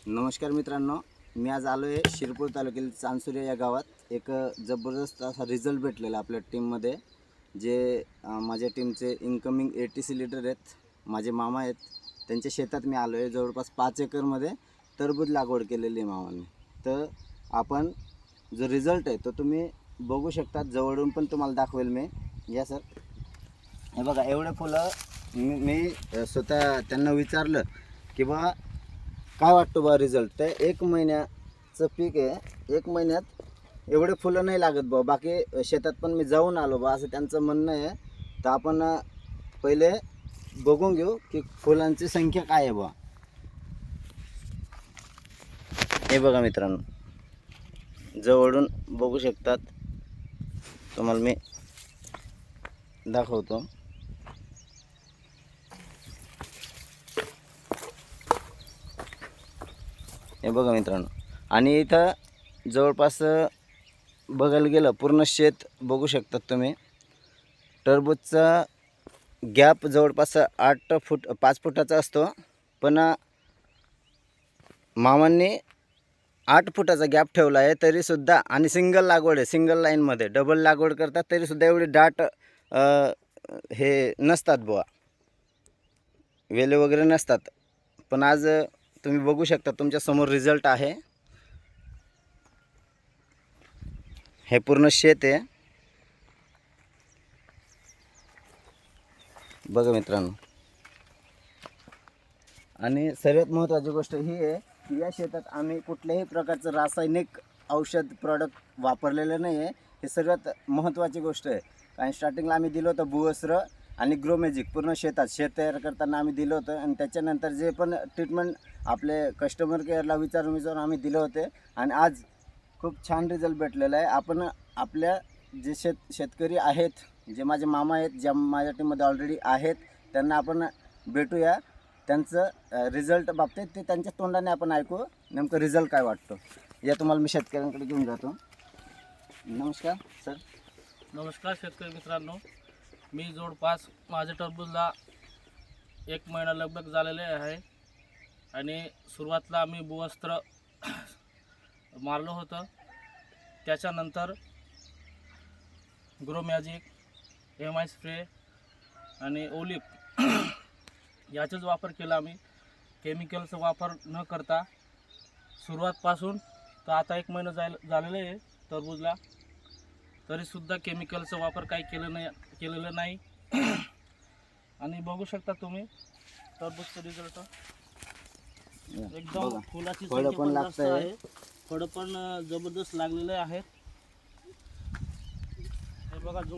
नमस्कार मित्रांनो, मी आज आलो आहे शिरपूर तालुक्यातील चांदसुर्या या गावात। एक जबरदस्त असा रिझल्ट भेटलेला आपल्या टीममध्ये। जे माझ्या टीमचे इनकमिंग ATC लीडर आहेत, माझे मामा आहेत। त्यांच्या शेतात मी आलो आहे। जवळपास 5 एकरमध्ये टरबूज लागवड केलेली आहे मामांनी। तर आपण जो रिझल्ट आहे तो तुम्ही बघू शकता, जवळून पण तुम्हाला दाखवेल मी। या सर, हे बघा एवढे फुलं। मी स्वतः त्यांना विचारलं की बा काय वाटतं बा रिझल्ट। तर 1 महिन्याचं पीक आहे, 1 महिन्यात एवढे फुलं नाही लागत बा। बाकी शेतात पण मी जाऊन आलो बा, असं त्यांचं म्हणणं आहे। तर आपण पहिले बघून घेऊ की फुलांची संख्या काय आहे बा। हे बघा मित्रांनो, जवळून बघू शकतात, तुम्हाला मी दाखवतो। हे बघा मित्रांनो, आणि इथं जवळपास बघायला गेलं पूर्ण शेत बघू शकतात तुम्ही। टरबूजचा गॅप जवळपास 8 फूट 5 फुटाचा असतो, पण मामांनी 8 फुटाचा गॅप ठेवला आहे तरीसुद्धा। आणि सिंगल लागवड आहे, सिंगल लाईनमध्ये। डबल लागवड करतात तरीसुद्धा एवढी दाट हे नसतात बुवा, वेले वगैरे नसतात। पण आज तुम्ही बघू शकता, तुमच्या समोर रिझल्ट आहे। हे पूर्ण शेत आहे बघा मित्रांनो। आणि सर्वात महत्त्वाची गोष्ट ही आहे की या शेतात आम्ही कुठल्याही प्रकारचं रासायनिक औषध प्रोडक्ट वापरलेलं नाही आहे। हे सर्वात महत्त्वाची गोष्ट आहे। कारण स्टार्टिंगला आम्ही दिलं होतं भूवस्त्र आणि ग्रोमॅजिक पूर्ण शेतात शेत तयार करताना आम्ही दिलं होतं। आणि त्याच्यानंतर जे पण ट्रीटमेंट आपले कस्टमर केअरला विचारून आम्ही दिले होते। आणि आज खूप छान रिझल्ट भेटलेला आहे। आपण आपल्या जे शेतकरी आहेत, जे माझे मामा आहेत, ज्या माझ्या टीममध्ये ऑलरेडी आहेत, त्यांना आपण भेटूया। त्यांचं रिझल्ट बाबतीत ते त्यांच्या तोंडाने आपण ऐकू, नेमकं रिझल्ट काय वाटतो। या तुम्हाला मी शेतकऱ्यांकडे घेऊन जातो। नमस्कार सर। नमस्कार शेतकरी मित्रांनो, मी जवळपास माझ्या टरबूजला 1 महिना लगभग झालेले आहे। आणि सुरुवातीला आम्ही भूवस्त्र मारलं होतं, त्याच्यानंतर ग्रोमॅजिक, MI स्प्रे आणि ओलिप याचाच वापर केला आम्ही। केमिकलचा वापर न करता सुरुवातपासून तर आता 1 महिना झालेलं आहे टरबूजला, तरीसुद्धा केमिकलचा वापर काही केलेलं नाही। आणि बघू शकता तुम्ही टरबूजचा रिझल्ट एकदम। फुलाची संख्या पण जास्त आहे, फळं पण जबरदस्त लागलेले आहेत। हे बघा।